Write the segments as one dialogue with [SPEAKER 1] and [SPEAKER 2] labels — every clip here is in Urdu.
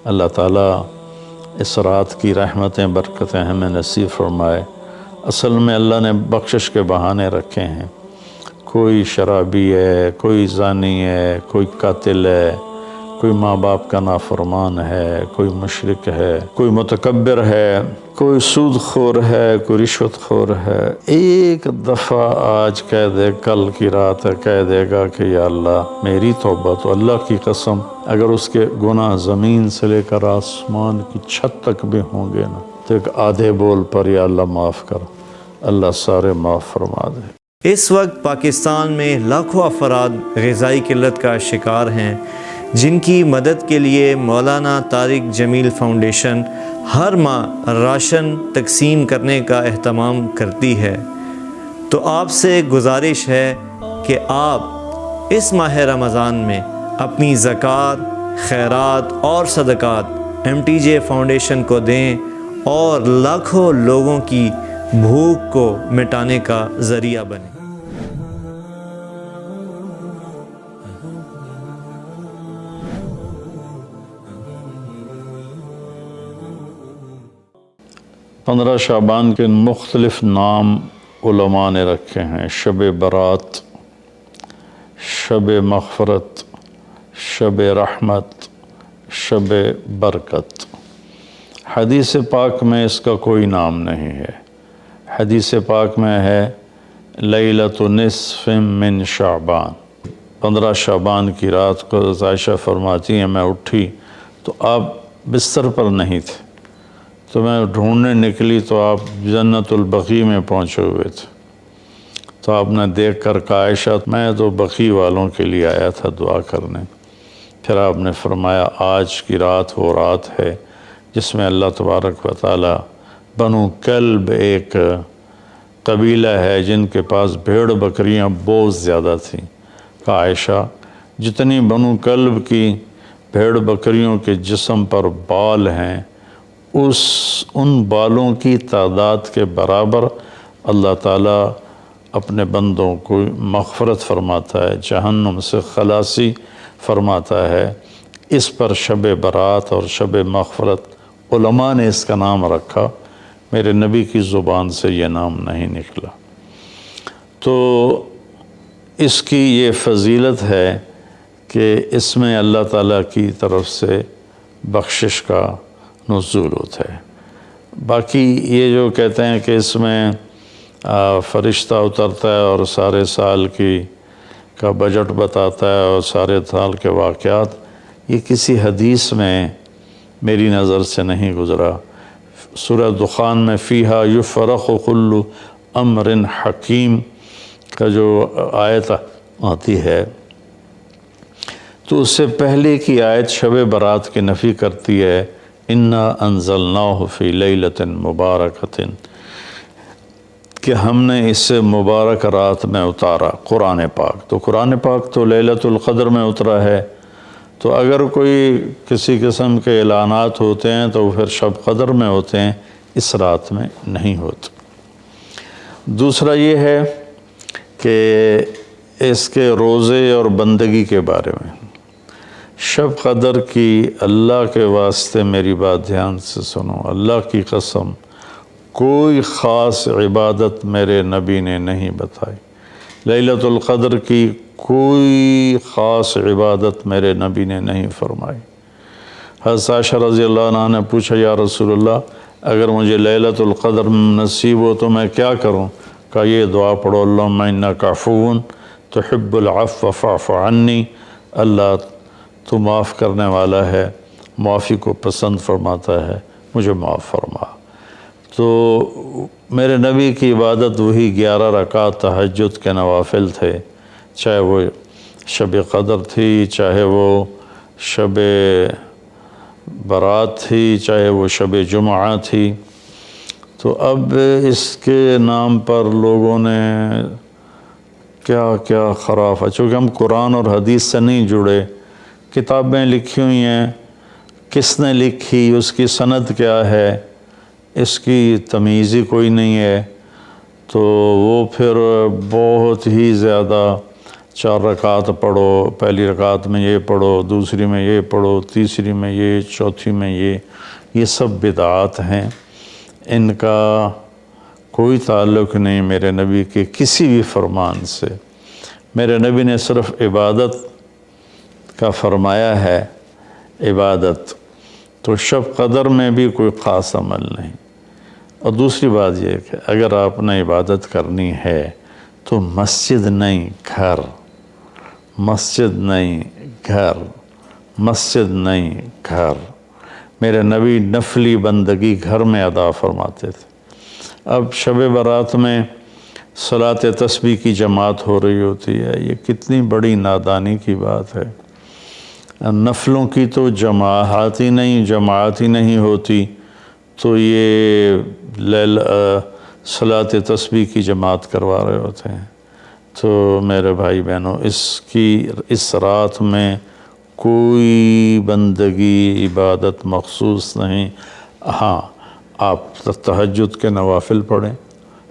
[SPEAKER 1] اللہ تعالیٰ اس رات کی رحمتیں برکتیں ہمیں نصیب فرمائے۔ اصل میں اللہ نے بخشش کے بہانے رکھے ہیں، کوئی شرابی ہے، کوئی زانی ہے، کوئی قاتل ہے، کوئی ماں باپ کا نافرمان ہے، کوئی مشرک ہے، کوئی متکبر ہے، کوئی سود خور ہے، کوئی رشوت خور ہے۔ ایک دفعہ آج کہہ دے، کل کی رات ہے کہہ دے گا کہ یا اللہ میری توبہ، تو اللہ کی قسم اگر اس کے گناہ زمین سے لے کر آسمان کی چھت تک بھی ہوں گے نا، تو ایک آدھے بول پر یا اللہ معاف کر، اللہ سارے معاف فرما دے۔
[SPEAKER 2] اس وقت پاکستان میں لاکھوں افراد غذائی قلت کا شکار ہیں، جن کی مدد کے لیے مولانا طارق جمیل فاؤنڈیشن ہر ماہ راشن تقسیم کرنے کا اہتمام کرتی ہے۔ تو آپ سے گزارش ہے کہ آپ اس ماہ رمضان میں اپنی زکوٰۃ، خیرات اور صدقات MTJ فاؤنڈیشن کو دیں اور لاکھوں لوگوں کی بھوک کو مٹانے کا ذریعہ بنیں۔
[SPEAKER 1] 15 شعبان کے مختلف نام علماء نے رکھے ہیں: شب برات، شب مغفرت، شب رحمت، شب برکت۔ حدیث پاک میں اس کا کوئی نام نہیں ہے۔ حدیث پاک میں ہے لیلۃ نصف من شعبان، 15 شعبان کی رات کو عائشہ فرماتی ہیں میں اٹھی تو آپ بستر پر نہیں تھے، تو میں ڈھونڈنے نکلی تو آپ جنت البقیع میں پہنچے ہوئے تھے، تو آپ نے دیکھ کر کہا عائشہ میں تو بقیع والوں کے لیے آیا تھا دعا کرنے۔ پھر آپ نے فرمایا آج کی رات وہ رات ہے جس میں اللہ تبارک و تعالی بنو کلب ایک قبیلہ ہے جن کے پاس بھیڑ بکریاں بہت زیادہ تھیں، کہا عائشہ جتنی بنو کلب کی بھیڑ بکریوں کے جسم پر بال ہیں ان بالوں کی تعداد کے برابر اللہ تعالیٰ اپنے بندوں کو مغفرت فرماتا ہے، جہنم سے خلاصی فرماتا ہے۔ اس پر شب برات اور شب مغفرت علماء نے اس کا نام رکھا، میرے نبی کی زبان سے یہ نام نہیں نکلا۔ تو اس کی یہ فضیلت ہے کہ اس میں اللہ تعالیٰ کی طرف سے بخشش کا نزول ہوتا ہے۔ باقی یہ جو کہتے ہیں کہ اس میں فرشتہ اترتا ہے اور سارے سال کا بجٹ بتاتا ہے اور سارے سال کے واقعات، یہ کسی حدیث میں میری نظر سے نہیں گزرا۔ سورہ دخان میں فیہا یفرق کل امر حکیم کا جو آیت آتی ہے تو اس سے پہلے کی آیت شب برات کی نفی کرتی ہے، انا انزلناہ فی لیلۃ مبارکۃ، کہ ہم نے اسے مبارک رات میں اتارا قرآن پاک۔ تو قرآن پاک تو لیلۃ القدر میں اترا ہے، تو اگر کوئی کسی قسم کے اعلانات ہوتے ہیں تو پھر شب قدر میں ہوتے ہیں، اس رات میں نہیں ہوتے۔ دوسرا یہ ہے کہ اس کے روزے اور بندگی کے بارے میں، شب قدر کی اللہ کے واسطے میری بات دھیان سے سنو، اللہ کی قسم کوئی خاص عبادت میرے نبی نے نہیں بتائی، لیلۃ القدر کی کوئی خاص عبادت میرے نبی نے نہیں فرمائی۔ حضرت عائشہ رضی اللہ عنہ نے پوچھا یا رسول اللہ اگر مجھے لیلۃ القدر نصیب ہو تو میں کیا کروں؟ کہا یہ دعا پڑھو، اللہم انک عفو تحب العفو فاعف عنی، اللہ تو معاف کرنے والا ہے، معافی کو پسند فرماتا ہے، مجھے معاف فرما۔ تو میرے نبی کی عبادت وہی 11 رکعت تہجد کے نوافل تھے، چاہے وہ شب قدر تھی، چاہے وہ شب برات تھی، چاہے وہ شب جمعہ تھی۔ تو اب اس کے نام پر لوگوں نے کیا کیا خرافہ، چونکہ ہم قرآن اور حدیث سے نہیں جڑے، کتابیں لکھی ہوئی ہیں، کس نے لکھی، اس کی سند کیا ہے، اس کی تمیز ہی کوئی نہیں ہے، تو وہ پھر بہت ہی زیادہ 4 رکعت پڑھو، پہلی رکعت میں یہ پڑھو، دوسری میں یہ پڑھو، تیسری میں یہ، چوتھی میں یہ سب بدعات ہیں، ان کا کوئی تعلق نہیں میرے نبی کے کسی بھی فرمان سے۔ میرے نبی نے صرف عبادت کا فرمایا ہے، عبادت، تو شب قدر میں بھی کوئی خاص عمل نہیں۔ اور دوسری بات یہ کہ اگر آپ نے عبادت کرنی ہے تو مسجد نہیں گھر، مسجد نہیں گھر، مسجد نہیں گھر۔ میرے نبی نفلی بندگی گھر میں ادا فرماتے تھے۔ اب شب برات میں صلاۃ تسبیح کی جماعت ہو رہی ہوتی ہے، یہ کتنی بڑی نادانی کی بات ہے۔ نفلوں کی تو جماعت ہی نہیں ہوتی، تو یہ صلاۃ تسبیح کی جماعت کروا رہے ہوتے ہیں۔ تو میرے بھائی بہنوں، اس رات میں کوئی بندگی عبادت مخصوص نہیں۔ ہاں، آپ تہجد کے نوافل پڑھیں،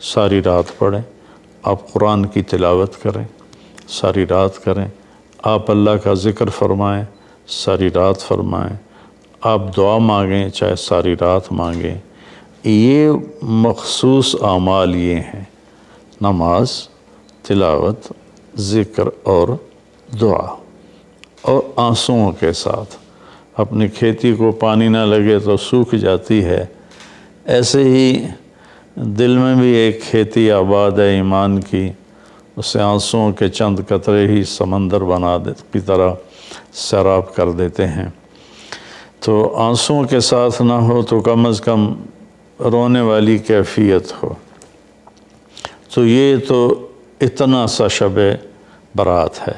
[SPEAKER 1] ساری رات پڑھیں، آپ قرآن کی تلاوت کریں، ساری رات کریں، آپ اللہ کا ذکر فرمائیں، ساری رات فرمائیں، آپ دعا مانگیں، چاہے ساری رات مانگیں۔ یہ مخصوص اعمال یہ ہیں: نماز، تلاوت، ذکر اور دعا، اور آنسوؤں کے ساتھ۔ اپنی کھیتی کو پانی نہ لگے تو سوکھ جاتی ہے، ایسے ہی دل میں بھی ایک کھیتی آباد ہے ایمان کی، اسے آنسوؤں کے چند قطرے ہی سمندر کی طرح سیراب کر دیتے ہیں۔ تو آنسوؤں کے ساتھ نہ ہو تو کم از کم رونے والی کیفیت ہو۔ تو یہ تو اتنا سا شب برات ہے۔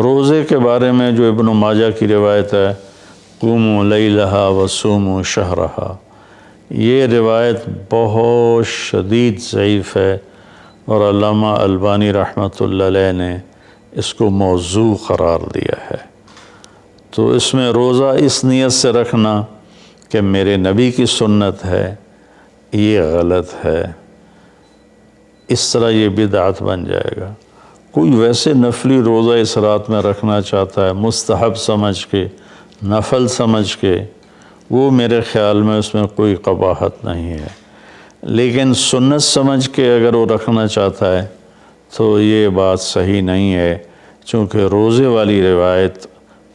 [SPEAKER 1] روزے کے بارے میں جو ابن ماجہ کی روایت ہے، قوموا لیلہا وصوموا شہرہا، یہ روایت بہت شدید ضعیف ہے، اور علامہ البانی رحمۃ اللہ علیہ نے اس کو موضوع قرار دیا ہے۔ تو اس میں روزہ اس نیت سے رکھنا کہ میرے نبی کی سنت ہے، یہ غلط ہے، اس طرح یہ بدعت بن جائے گا۔ کوئی ویسے نفلی روزہ اس رات میں رکھنا چاہتا ہے مستحب سمجھ کے، نفل سمجھ کے، وہ میرے خیال میں اس میں کوئی قباحت نہیں ہے۔ لیکن سنت سمجھ کے اگر وہ رکھنا چاہتا ہے تو یہ بات صحیح نہیں ہے، چونکہ روزے والی روایت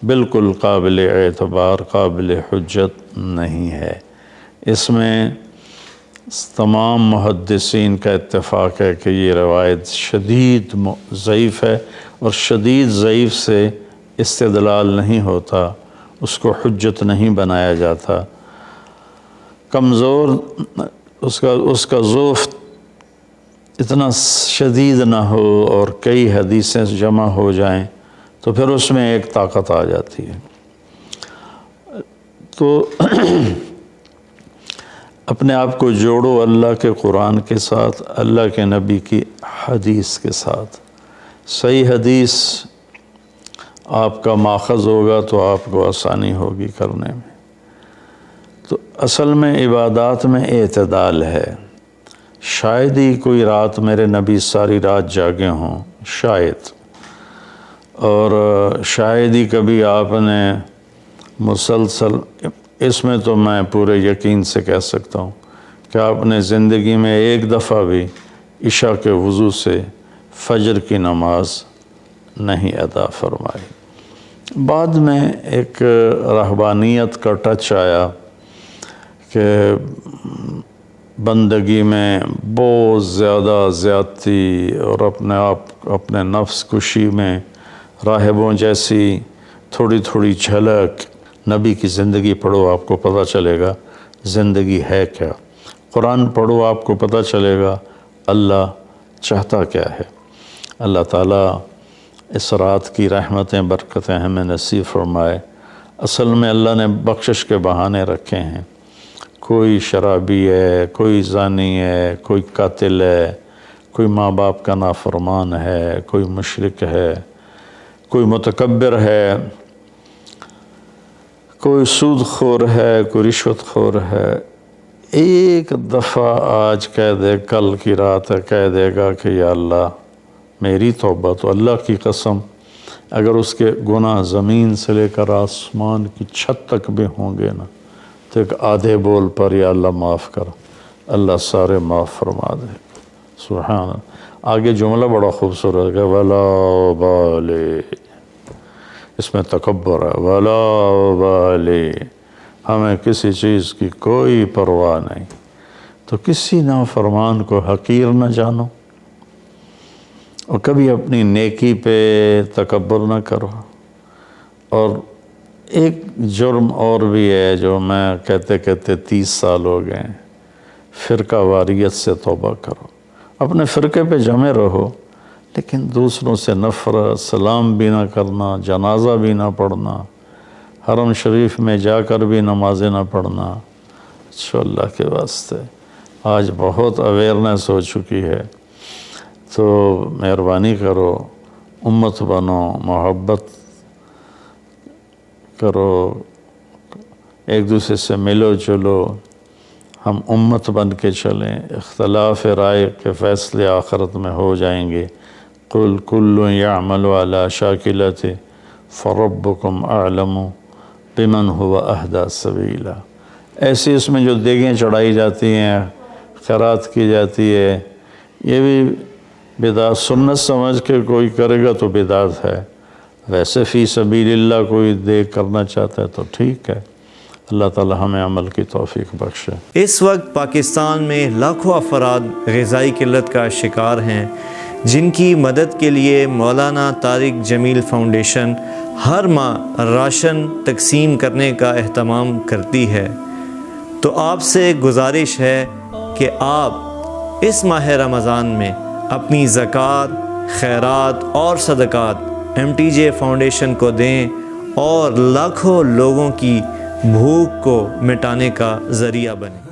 [SPEAKER 1] بالکل قابل اعتبار، قابل حجت نہیں ہے۔ اس میں تمام محدثین کا اتفاق ہے کہ یہ روایت شدید ضعیف ہے، اور شدید ضعیف سے استدلال نہیں ہوتا، اس کو حجت نہیں بنایا جاتا۔ کمزور اس کا ضعف اتنا شدید نہ ہو اور کئی حدیثیں جمع ہو جائیں تو پھر اس میں ایک طاقت آ جاتی ہے۔ تو اپنے آپ کو جوڑو اللہ کے قرآن کے ساتھ، اللہ کے نبی کی حدیث کے ساتھ۔ صحیح حدیث آپ کا ماخذ ہوگا تو آپ کو آسانی ہوگی کرنے میں۔ تو اصل میں عبادات میں اعتدال ہے۔ شاید ہی کوئی رات میرے نبی ساری رات جاگے ہوں، شاید، اور شاید ہی کبھی آپ نے مسلسل، اس میں تو میں پورے یقین سے کہہ سکتا ہوں کہ آپ نے زندگی میں ایک دفعہ بھی عشاء کے وضو سے فجر کی نماز نہیں ادا فرمائی۔ بعد میں ایک رہبانیت کا ٹچ آیا کہ بندگی میں بہت زیادہ زیادتی اور اپنے نفس کشی میں راہبوں جیسی تھوڑی تھوڑی جھلک۔ نبی کی زندگی پڑھو، آپ کو پتہ چلے گا زندگی ہے کیا۔ قرآن پڑھو، آپ کو پتہ چلے گا اللہ چاہتا کیا ہے۔ اللہ تعالیٰ اس رات کی رحمتیں برکتیں ہمیں نصیب فرمائے۔ اصل میں اللہ نے بخشش کے بہانے رکھے ہیں۔ کوئی شرابی ہے، کوئی زانی ہے، کوئی قاتل ہے، کوئی ماں باپ کا نافرمان ہے، کوئی مشرک ہے، کوئی متکبر ہے، کوئی سود خور ہے، کوئی رشوت خور ہے۔ ایک دفعہ آج کہہ دے، کل کی رات ہے، کہہ دے گا کہ یا اللہ میری توبہ تو اللہ کی قسم اگر اس کے گناہ زمین سے لے کر آسمان کی چھت تک بھی ہوں گے نا تو ایک آدھے بول پر یا اللہ معاف کر، اللہ سارے معاف فرما دے۔ سبحان اللہ۔ آگے جملہ بڑا خوبصورت ہے، ولا بالِ، اس میں تکبر ہے، ولا بالِ، ہمیں کسی چیز کی کوئی پرواہ نہیں، تو کسی نافرمان کو حقیر نہ جانو، اور کبھی اپنی نیکی پہ تکبر نہ کرو۔ اور ایک جرم اور بھی ہے جو میں کہتے 30 سال ہو گئے ہیں، فرقہ واریت سے توبہ کرو۔ اپنے فرقے پہ جمے رہو، لیکن دوسروں سے نفرت، سلام بھی نہ کرنا، جنازہ بھی نہ پڑھنا، حرم شریف میں جا کر بھی نمازیں نہ پڑھنا۔ اچھا اللہ کے واسطے آج بہت اویئرنیس ہو چکی ہے، تو مہربانی کرو، امت بنو، محبت کرو، ایک دوسرے سے ملو جلو، ہم امت بن کے چلیں، اختلاف رائے کے فیصلے آخرت میں ہو جائیں گے۔ قل کل یعمل علی شاکلتہ فربکم اعلم بمن هو اہدی سبیلا۔ ایسی اس میں جو دیگیں چڑھائی جاتی ہیں، خیرات کی جاتی ہے، یہ بھی بدعت سنت سمجھ کے کوئی کرے گا تو بدعت ہے، ویسے فی سبیل اللہ کوئی دیکھ کرنا چاہتا ہے تو ٹھیک ہے۔ اللہ تعالی ہمیں عمل کی توفیق بخشے۔
[SPEAKER 2] اس وقت پاکستان میں لاکھوں افراد غذائی قلت کا شکار ہیں، جن کی مدد کے لیے مولانا طارق جمیل فاؤنڈیشن ہر ماہ راشن تقسیم کرنے کا اہتمام کرتی ہے۔ تو آپ سے گزارش ہے کہ آپ اس ماہ رمضان میں اپنی زکوٰۃ، خیرات اور صدقات MTJ فاؤنڈیشن کو دیں اور لاکھوں لوگوں کی بھوک کو مٹانے کا ذریعہ بنیں۔